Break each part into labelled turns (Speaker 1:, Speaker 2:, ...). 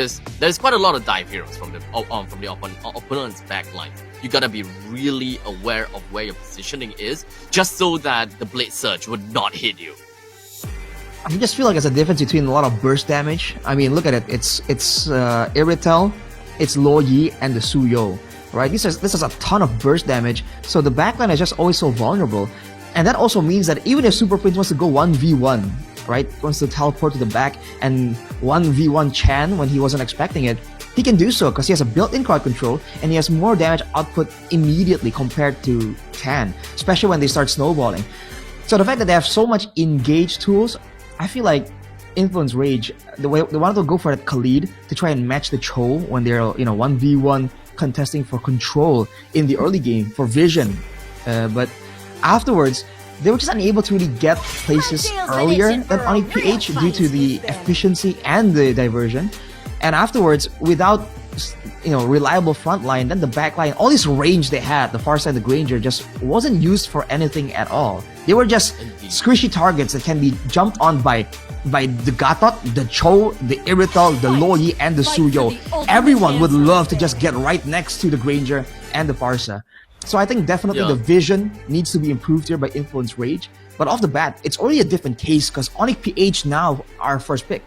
Speaker 1: because there's quite a lot of dive heroes from the opponent's backline. You gotta be really aware of where your positioning is, just so that the blade surge would not hit you.
Speaker 2: I just feel like there's a difference between a lot of burst damage. I mean, look at it. It's Iritel, it's Luo Yi, and the Suyo, right? This is a ton of burst damage, so the backline is just always so vulnerable. And that also means that even if Super Prince wants to go 1v1, right, wants to teleport to the back and 1v1 Chan when he wasn't expecting it, he can do so because he has a built-in crowd control and he has more damage output immediately compared to Chan, especially when they start snowballing. So the fact that they have so much engage tools, I feel like Influence Rage, they wanted to go for that Khalid to try and match the Cho when they're 1v1 contesting for control in the early game for vision, but afterwards they were just unable to really get places earlier than Onyx PH due to the efficiency and the diversion. And afterwards, without reliable front line, then the back line, all this range they had, the far side, the Granger, just wasn't used for anything at all. They were just squishy targets that can be jumped on by the Gatot, the Cho, the Iritel, the Luo Yi, and the Suyo. Everyone would love to just get right next to the Granger and the Farsa. So I think definitely the vision needs to be improved here by Influence Rage. But off the bat, it's already a different case because Onyx PH now our first pick.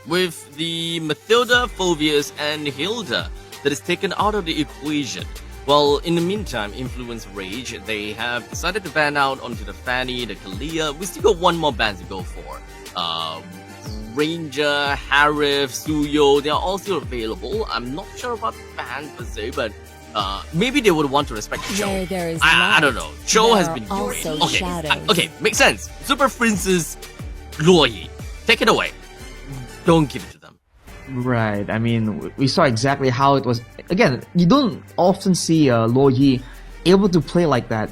Speaker 1: With the Mathilda, Phoveus, and Hilda that is taken out of the equation. Well, in the meantime, Influence Rage, they have decided to ban out onto the Fanny, the Kalia. We still got one more ban to go for. Ranger, Harif, Suyo, they are all still available. I'm not sure about ban per se, but maybe they would want to respect Cho. I don't know. Cho has been great. Okay, makes sense. Super Princess Luo Yi, take it away. Don't give it to them.
Speaker 2: Right. I mean, we saw exactly how it was. Again, you don't often see Luo Yi able to play like that.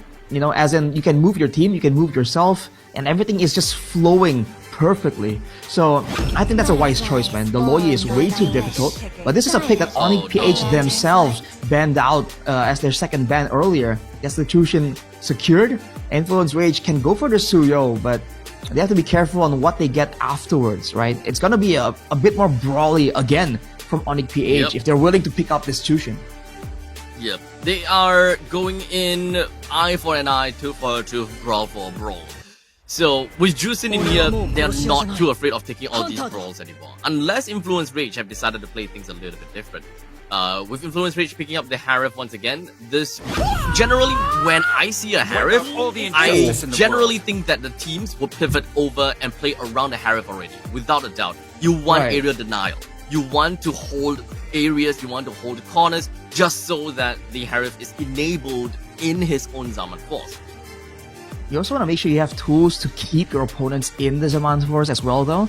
Speaker 2: As in you can move your team, you can move yourself, and everything is just flowing perfectly. So I think that's a wise choice, man. The Luo Yi is way too difficult, but this is a pick that Onyx PH themselves banned out as their second ban earlier. Destitution secured. Influence Rage can go for the Suyo, but they have to be careful on what they get afterwards, right? It's gonna be a bit more brawly again from Onyx PH if they're willing to pick up Destitution.
Speaker 1: Yep, they are going in eye for an eye, tooth for a tooth, brawl for a brawl. So with Juicing in here, they're not too afraid of taking all these brawls anymore. Unless Influence Rage have decided to play things a little bit different. With Influence Rage picking up the Harif once again, this generally when I see a Harif, I generally think that the teams will pivot over and play around the Harif already, without a doubt. You want area denial. You want to hold areas, you want to hold corners, just so that the Harif is enabled in his own Zaman Force.
Speaker 2: You also want to make sure you have tools to keep your opponents in the Zaman Force as well though.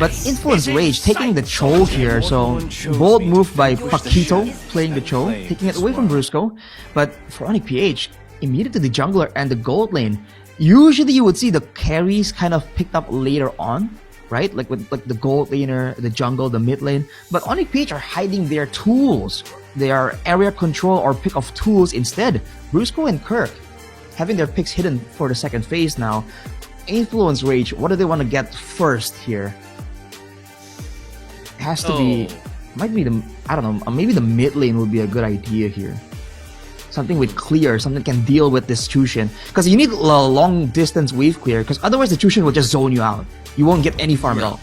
Speaker 2: But Influence Rage taking the Cho here, so bold move by Paquito playing the Cho, taking it away from Brusco. But for Onyx PH, immediately the jungler and the gold lane. Usually you would see the carries kind of picked up later on, right? Like with the gold laner, the jungle, the mid lane. But Onyx PH are hiding their tools, their area control or pick of tools instead. Brusco and Kirk having their picks hidden for the second phase now. Influence Rage, what do they want to get first here? It has to be, might be the, I don't know, maybe the mid lane would be a good idea here. Something with clear, something that can deal with this Tushin. Because you need a long distance wave clear, because otherwise the Tushin will just zone you out. You won't get any farm at all.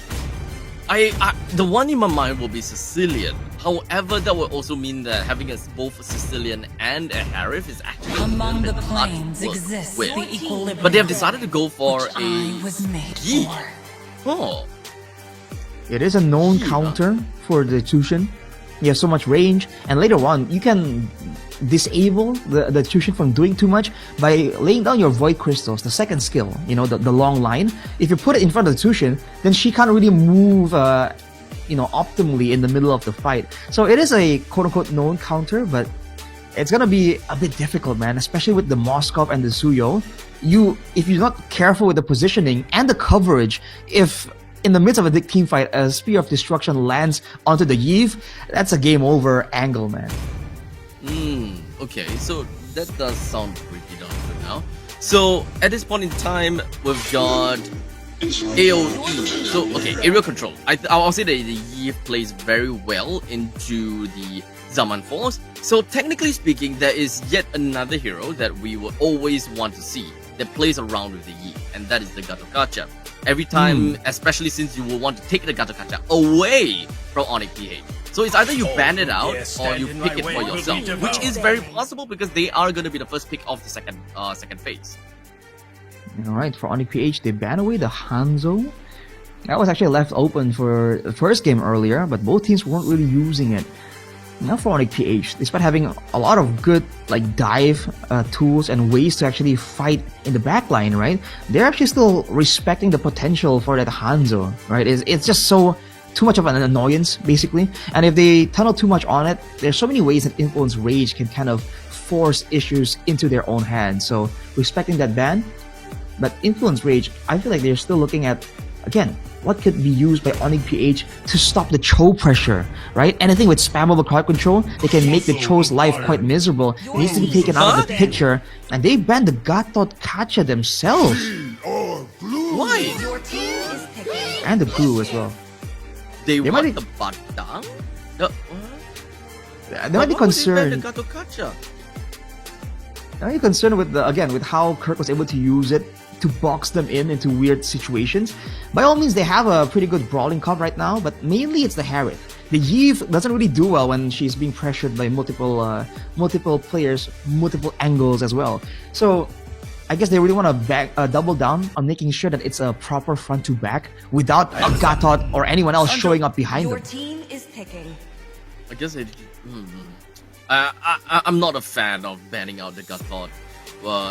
Speaker 1: The one in my mind will be Sicilian. However, that will also mean that having both a Sicilian and a Harif is actually
Speaker 3: among the planes exists the equilibrium.
Speaker 1: But they have decided to go for a Yi. Oh.
Speaker 2: It is a known counter for the Tushin. He has so much range, and later on you can disable the Tushin from doing too much by laying down your Void Crystals, the second skill, the long line. If you put it in front of the Tushin, then she can't really move optimally in the middle of the fight. So it is a quote-unquote known counter, but it's gonna be a bit difficult, man, especially with the Moskov and the Suyo. If you're not careful with the positioning and the coverage, if in the midst of a big team fight a Spear of Destruction lands onto the Yves, that's a game over angle, man.
Speaker 1: Okay, so that does sound pretty darn good now. So at this point in time, we've got AoE. So okay, aerial control. I'll say that the Yi plays very well into the Zaman Force. So technically speaking, there is yet another hero that we will always want to see that plays around with the Yi, and that is the Gatokacha. Every time, especially since you will want to take the Gatokacha away from Onyx PH. So it's either you ban it out or you pick it for yourself, which is very possible because they are going to be the first pick of the second phase.
Speaker 2: Alright, for Onyx PH, they ban away the Hanzo. That was actually left open for the first game earlier, but both teams weren't really using it. Now for Onyx PH, despite having a lot of good like dive tools and ways to actually fight in the backline, right? They're actually still respecting the potential for that Hanzo, right? It's just so too much of an annoyance, basically. And if they tunnel too much on it, there's so many ways that Influence Rage can kind of force issues into their own hands. So respecting that ban, but Influence Rage, I feel like they're still looking at, again, what could be used by Onyx PH to stop the Cho pressure, right? Anything with spammable crowd control, they can make the Cho's life quite miserable. It needs to be taken out of the picture, and they banned the Gatokacha themselves.
Speaker 1: Why?
Speaker 2: And the Glue as well.
Speaker 1: They
Speaker 2: might
Speaker 1: want
Speaker 2: be-
Speaker 1: the Badang?
Speaker 2: They might be concerned.
Speaker 1: The Gatokacha?
Speaker 2: Are you concerned with with how Kirk was able to use it to box them into weird situations? By all means, they have a pretty good brawling comp right now, but mainly it's the Harith. The Yve doesn't really do well when she's being pressured by multiple players, multiple angles as well. So I guess they really want to double down on making sure that it's a proper front to back without Gatot or anyone else showing up behind
Speaker 3: Your
Speaker 2: them.
Speaker 3: team is picking.
Speaker 1: I guess I'm not a fan of banning out the Gatot.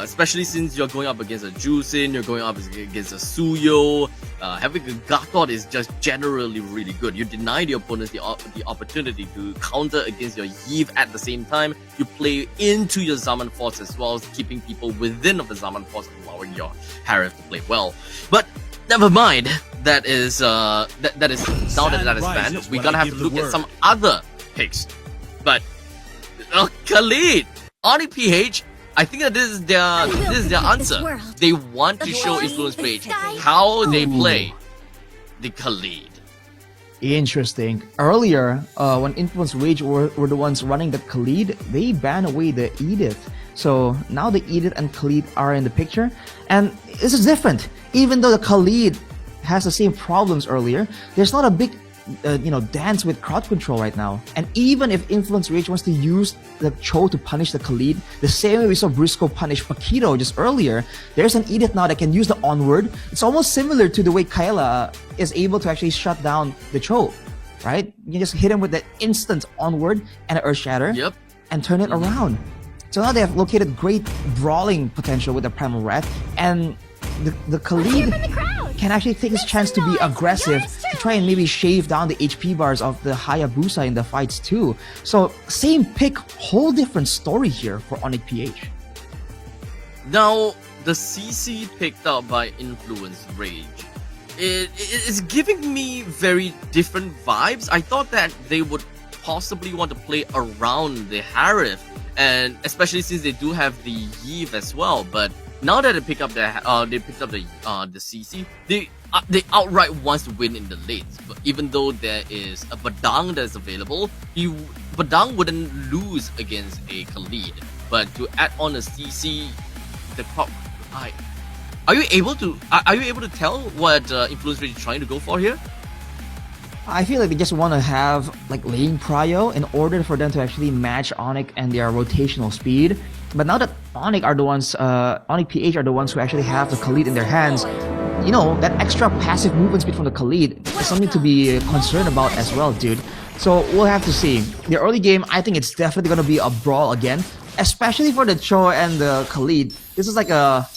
Speaker 1: Especially since you're going up against a Jusin, you're going up against a Suyo. Having a Gatot is just generally really good. You deny the opponents the opportunity to counter against your Yve at the same time. You play into your Zaman Force as well, keeping people within of the Zaman Force, allowing your Harith to play well. But never mind. That is now that is banned. We're gonna have to look at some other picks. But Khalid, Onyx PH. I think that this is their answer. They want to show Influence Rage how they play the Khalid.
Speaker 2: Interesting. Earlier, when Influence Rage were the ones running the Khalid, they banned away the Edith. So now the Edith and Khalid are in the picture, and this is different. Even though the Khalid has the same problems earlier, there's not a big dance with crowd control right now. And even if Influence Rage wants to use the Cho to punish the Khalid, the same way we saw Briscoe punish Paquito just earlier, there's an Edith now that can use the Onward. It's almost similar to the way Kyla is able to actually shut down the Cho, right? You just hit him with the instant Onward and an Earth Shatter, and turn it around. So now they have located great brawling potential with the Primal Wrath, and the Khalid can actually take his chance to be aggressive to try and maybe shave down the HP bars of the Hayabusa in the fights too. So same pick, whole different story here for Onyx PH.
Speaker 1: Now the CC picked up by Influence Rage, it is giving me very different vibes. I thought that they would possibly want to play around the Harith, and especially since they do have the Yve as well, but now that they picked up the CC, they outright wants to win in the lanes. But even though there is a Badang that's available, Badang wouldn't lose against a Khalid. But to add on a CC, are you able to tell what Influence Rage is trying to go for here?
Speaker 2: I feel like they just want to have like lane prio in order for them to actually match Onyx and their rotational speed. But now that Onyx PH are the ones who actually have the Khalid in their hands, that extra passive movement speed from the Khalid is something to be concerned about as well, dude. So we'll have to see. The early game, I think it's definitely going to be a brawl again, especially for the Cho and the Khalid. This is like a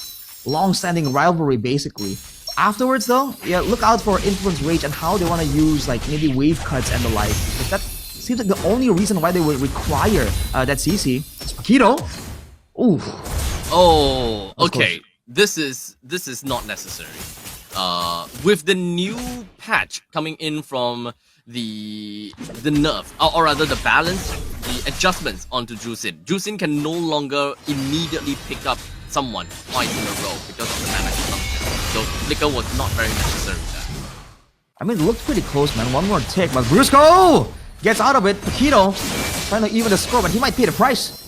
Speaker 2: long-standing rivalry, basically. Afterwards, though, look out for Influence Rage and how they want to use like maybe wave cuts and the like. But that seems like the only reason why they would require that CC. It's Paquito. Ooh.
Speaker 1: Oh, okay. This is not necessary. With the new patch coming in from the nerf, or rather the balance, the adjustments onto Jusin. Jusin can no longer immediately pick up someone twice in a row because of the mana consumption. so Flicker was not very necessary there.
Speaker 2: I mean, it looked pretty close, man. One more tick, but Brusco gets out of it. Paquito trying to even the score, but he might pay the price.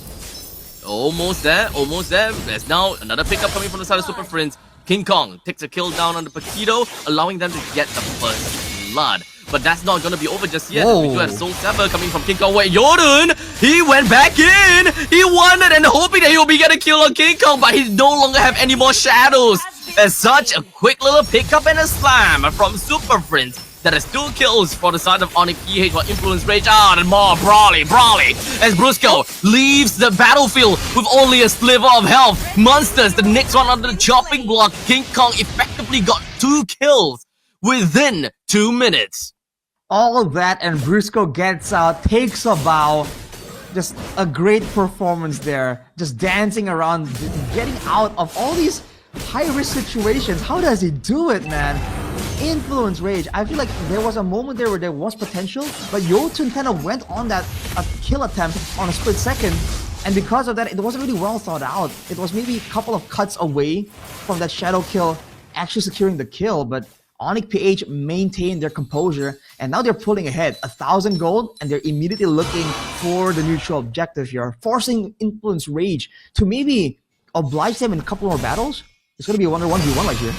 Speaker 1: Almost there, almost there. There's now another pickup coming from the side of Super Friends. King Kong takes a kill down on the Paquito, allowing them to get the first blood. But that's not going to be over just yet.
Speaker 2: Whoa.
Speaker 1: We do have Soul Saber coming from King Kong. Wait, Jordan, he went back in. He won it and hoping that he will be getting a kill on King Kong, but he no longer have any more shadows. As such, a quick little pickup and a slam from Super Friends. That is 2 kills for the side of Onyx PH for Influence Rage. And more Brawly. As Brusco leaves the battlefield with only a sliver of health. Monsters, the next one on the chopping block. King Kong effectively got 2 kills within 2 minutes.
Speaker 2: All of that, and Brusco gets out, takes a bow. Just a great performance there. Just dancing around, getting out of all these high-risk situations. How does he do it, man? Influence Rage. I feel like there was a moment there where there was potential, but Jotun kind of went on that kill attempt on a split second, and because of that, it wasn't really well thought out. It was maybe a couple of cuts away from that shadow kill actually securing the kill, but Onyx PH maintained their composure, and now they're pulling ahead 1,000 gold, and they're immediately looking for the neutral objective here, forcing Influence Rage to maybe oblige them in a couple more battles. It's gonna be a 1v1 right here.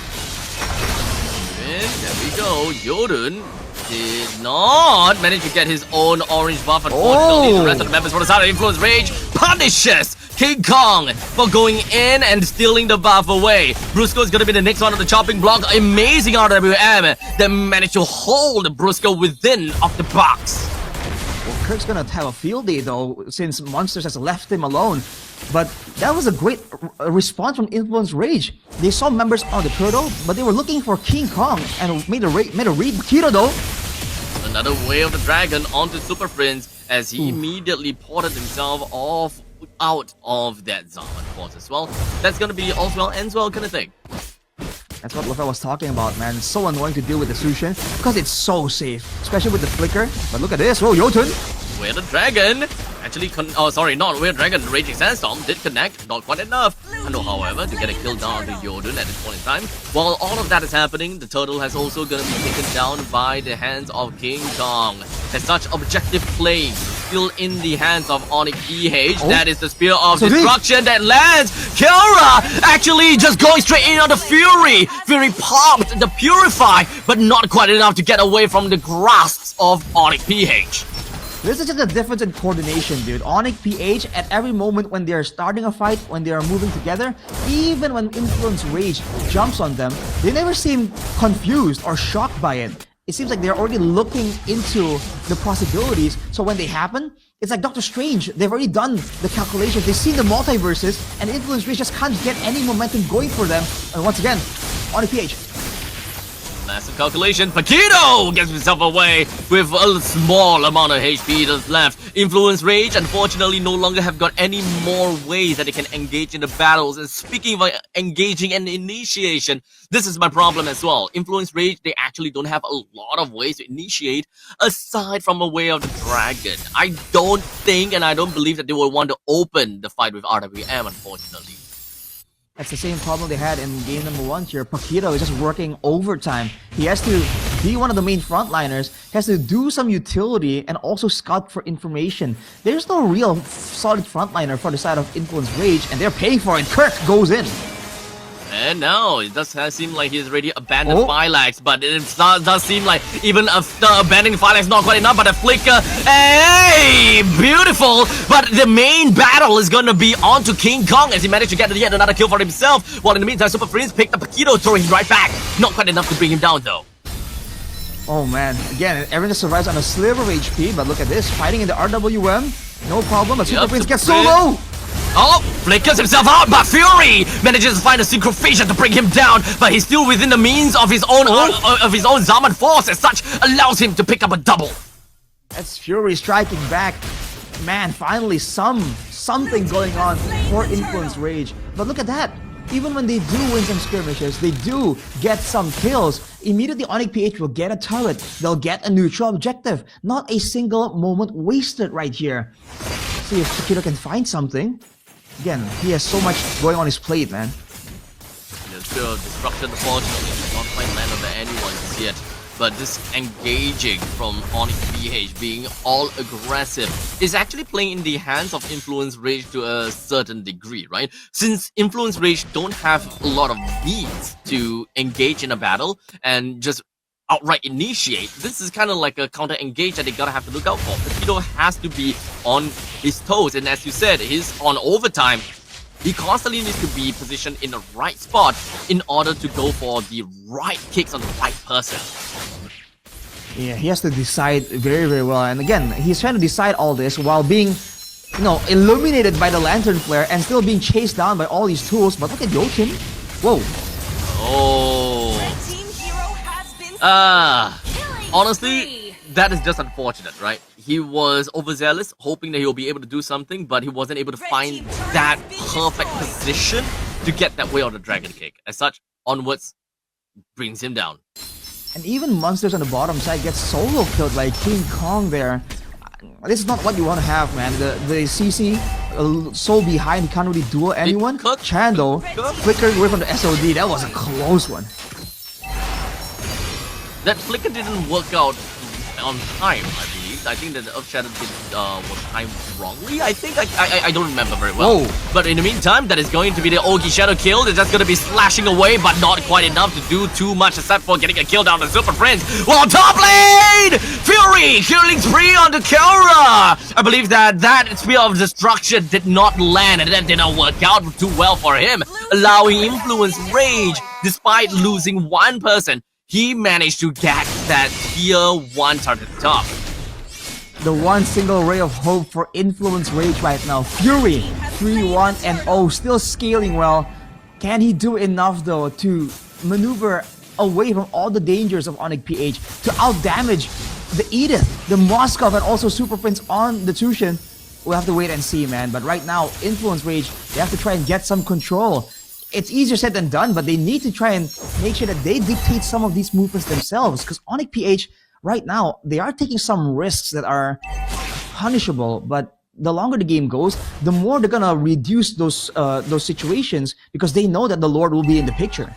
Speaker 1: There we go. Jordan did not manage to get his own orange buff. Unfortunately, the rest of the members for the side of Influence Rage punishes King Kong for going in and stealing the buff away. Brusco is going to be the next one on the chopping block. Amazing RWM that managed to hold Brusco within of the box.
Speaker 2: Well, Kirk's gonna have a field day though, since Monsters has left him alone. But that was a great response from Influence Rage. They saw members on the turtle, but they were looking for King Kong and made a read Paquito though.
Speaker 1: Another Way of the Dragon onto Super Friends as he immediately ported himself out of that Zaman force as well. That's gonna be all's well ends well kind of thing.
Speaker 2: That's what Lefebvre was talking about, man. It's so annoying to deal with the Sushin because it's so safe, especially with the flicker. But look at this, oh Jotun!
Speaker 1: Way of the Dragon actually not Way of the Dragon. Raging Sandstorm did connect, not quite enough. However, to get a kill down to Jordan at this point in time. While all of that is happening, the turtle has also gonna be taken down by the hands of King Kong. As such, objective play still in the hands of Onyx PH. That is the Spear of Destruction that lands. Kiora actually just going straight in on the Fury. Fury popped the Purify, but not quite enough to get away from the grasps of Onyx PH.
Speaker 2: This is just a difference in coordination, dude. Onyx PH, at every moment when they're starting a fight, when they are moving together, even when Influence Rage jumps on them, they never seem confused or shocked by it. It seems like they're already looking into the possibilities, so when they happen, it's like Doctor Strange. They've already done the calculations, they've seen the multiverses, and Influence Rage just can't get any momentum going for them. And once again, Onyx PH.
Speaker 1: Massive calculation. Paquito gets himself away with a small amount of HP that's left. Influence Rage, unfortunately, no longer have got any more ways that they can engage in the battles. And speaking of engaging and initiation, this is my problem as well. Influence Rage, they actually don't have a lot of ways to initiate aside from a Way of the Dragon. I don't think and I don't believe that they will want to open the fight with RWM, unfortunately.
Speaker 2: That's the same problem they had in game number 1 here. Paquito is just working overtime. He has to be one of the main frontliners. He has to do some utility and also scout for information. There's no real solid frontliner for the side of Influence Rage, and they're paying for it. Kirk goes in.
Speaker 1: And now it does seem like he's already abandoned Phylax, but it does seem like even after abandoning Phylax not quite enough, but a flicker, hey, beautiful, but the main battle is gonna be onto King Kong as he managed to get yet another kill for himself, while in the meantime Super Friends picked up Paquito, throwing him right back, not quite enough to bring him down though.
Speaker 2: Oh man, again, everyone just survives on a sliver of HP, but look at this, fighting in the RWM, no problem, but Super Friends gets so low!
Speaker 1: Oh, flickers himself out, but Fury manages to find a synchrophasia to bring him down, but he's still within the means of his own Zaman force, as such allows him to pick up a double.
Speaker 2: That's Fury striking back. Man, finally something going on for Influence Rage. But look at that. Even when they do win some skirmishes, they do get some kills. Immediately Onyx PH will get a turret. They'll get a neutral objective. Not a single moment wasted right here. See if Paquito can find something. Again, he has so much going on his plate, man.
Speaker 1: Yes, Spear of Destruction. Unfortunately, did not quite land on anyone yet. But this engaging from Onyx PH being all aggressive is actually playing in the hands of Influence Rage to a certain degree, right? Since Influence Rage don't have a lot of needs to engage in a battle and just outright initiate, this is kind of like a counter engage that they gotta have to look out for. Paquito has to be on his toes, and as you said, he's on overtime. He constantly needs to be positioned in the right spot in order to go for the right kicks on the right person.
Speaker 2: Yeah, he has to decide very, very well. And again, he's trying to decide all this while being, illuminated by the lantern flare and still being chased down by all these tools. But look at Jotun. Whoa.
Speaker 1: Oh. Honestly, that is just unfortunate, right? He was overzealous, hoping that he'll be able to do something, but he wasn't able to find that perfect position to get that way on the Dragon Kick. As such, onwards brings him down.
Speaker 2: And even monsters on the bottom side get solo killed by King Kong there. This is not what you want to have, man. The CC, so behind, he can't really duel anyone. Chando flickering away from the SOD, that was a close one.
Speaker 1: That flicker didn't work out on time, I believe. I think that the Earth Shadow was timed wrongly. I think I don't remember very well. Whoa. But in the meantime, that is going to be the Ogi Shadow kill. They're just going to be slashing away, but not quite enough to do too much except for getting a kill down the Super Friends. Well, top lane! Fury killing spree on the Kara! I believe that Spear of Destruction did not land, and that did not work out too well for him, allowing Influence Rage, despite losing one person. He managed to get that tier 1 target top.
Speaker 2: The one single ray of hope for Influence Rage right now. Fury, 3-1-0, still scaling well. Can he do enough though to maneuver away from all the dangers of Onyx PH to outdamage the Edith, the Moskov, and also Super Prince on the Tushin? We'll have to wait and see, man. But right now, Influence Rage, they have to try and get some control. It's easier said than done, but they need to try and make sure that they dictate some of these movements themselves. Because Onyx PH, right now, they are taking some risks that are punishable. But the longer the game goes, the more they're gonna reduce those situations because they know that the Lord will be in the picture.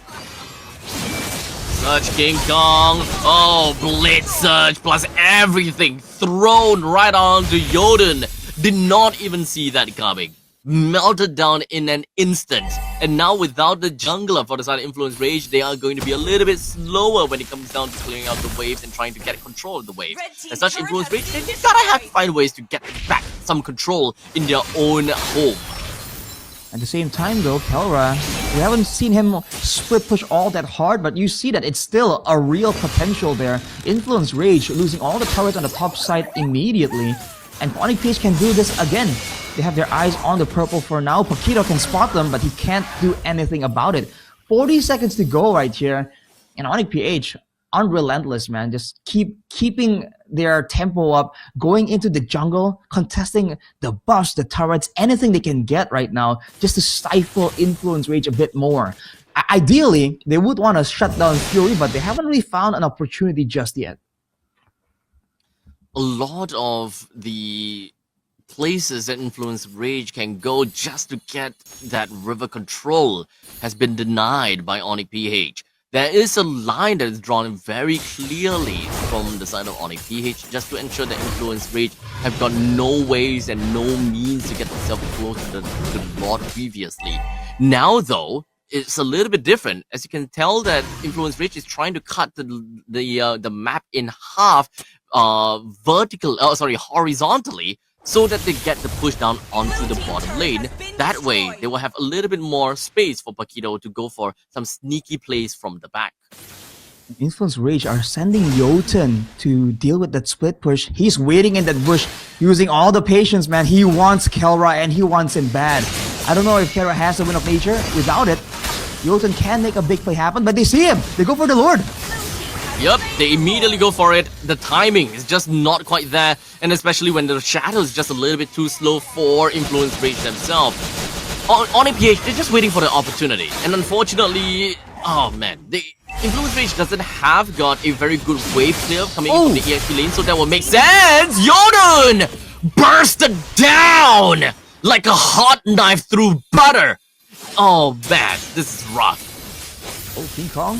Speaker 1: Surge King Kong. Oh, Blitz Surge plus everything thrown right onto Jotun. Did not even see that coming. Melted down in an instant, and now without the jungler for the side of Influence Rage, they are going to be a little bit slower when it comes down to clearing out the waves and trying to get control of the waves. As such, Influence Rage, they gotta have to find ways to get back some control in their own home.
Speaker 2: At the same time though, Kelra, we haven't seen him split push all that hard, but you see that it's still a real potential there. Influence Rage losing all the turrets on the top side immediately, and Onyx PH can do this again. They have their eyes on the purple for now. Paquito can spot them, but he can't do anything about it. 40 seconds to go right here. And Onyx PH, unrelentless, man. Just keeping their tempo up, going into the jungle, contesting the buffs, the turrets, anything they can get right now, just to stifle Influence Rage a bit more. Ideally, they would want to shut down Fury, but they haven't really found an opportunity just yet.
Speaker 1: A lot of the places that Influence Rage can go just to get that river control has been denied by Onyx PH. There is a line that is drawn very clearly from the side of Onyx PH just to ensure that Influence Rage have got no ways and no means to get themselves close to the Lord previously. Now though, it's a little bit different. As you can tell that Influence Rage is trying to cut the map in half horizontally, so that they get the push down onto the bottom lane. That way, they will have a little bit more space for Paquito to go for some sneaky plays from the back.
Speaker 2: Influence Rage are sending Jotun to deal with that split push. He's waiting in that bush, using all the patience, man. He wants Kelra, and he wants him bad. I don't know if Kelra has the Wind of Nature. Without it, Jotun can make a big play happen, but they see him. They go for the Lord.
Speaker 1: Yep, they immediately go for it. The timing is just not quite there, and especially when the shadow is just a little bit too slow for Influence Rage themselves. On APH, they're just waiting for the opportunity, and unfortunately, oh man, the Influence Rage doesn't have got a very good wave clear coming from the EXP lane, so that will make sense. Jotun bursted down like a hot knife through butter. Oh man, this is rough.
Speaker 2: Oh, King Kong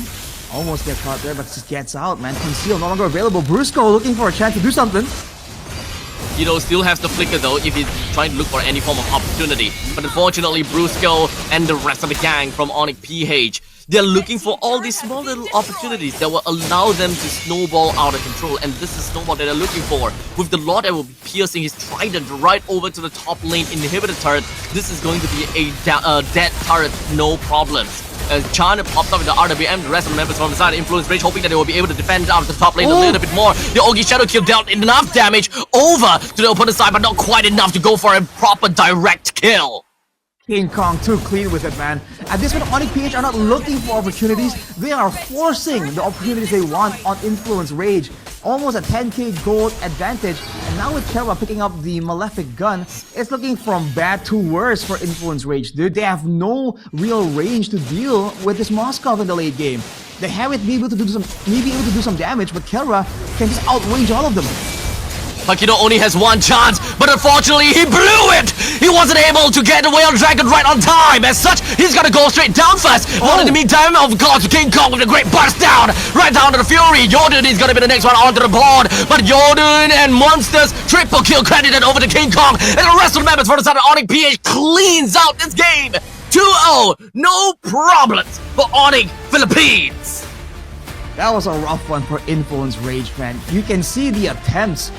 Speaker 2: almost gets caught there, but just gets out, man. Conceal no longer available. Brusco looking for a chance to do something.
Speaker 1: Still has the flicker though if he's trying to look for any form of opportunity. But unfortunately, Brusco and the rest of the gang from Onyx PH, they're looking for all these small little opportunities that will allow them to snowball out of control. And this is snowball that they're looking for. With the Lord that will be piercing his trident right over to the top lane inhibitor turret, this is going to be a dead turret, no problems. Chan pops up with the RWM, the rest of the members from the side of Influence Rage, hoping that they will be able to defend out of the top lane a little bit more. The Ogi Shadow Kill dealt enough damage over to the opponent's side, but not quite enough to go for a proper direct kill.
Speaker 2: King Kong too clean with it, man. At this point, Onyx PH are not looking for opportunities. They are forcing the opportunities they want on Influence Rage. Almost a 10k gold advantage. And now with Kera picking up the Malefic gun, it's looking from bad to worse for Influence Rage, dude. They have no real range to deal with this Moskov in the late game. They have it be able to do some damage, but Kera can just outrange all of them.
Speaker 1: Pakido only has one chance, but unfortunately he blew it! He wasn't able to get the Whale Dragon right on time. As such, he's gotta go straight down first. But in the meantime, of course, King Kong with a great burst down, right down to the Fury. Yodun is gonna be the next one onto the board, but Yodun and Monsters triple kill credited over to King Kong, and the rest of the members for the side of Onyx PH cleans out this game. 2-0, no problems for Onyx Philippines.
Speaker 2: That was a rough one for Influence Rage, man. You can see the attempts.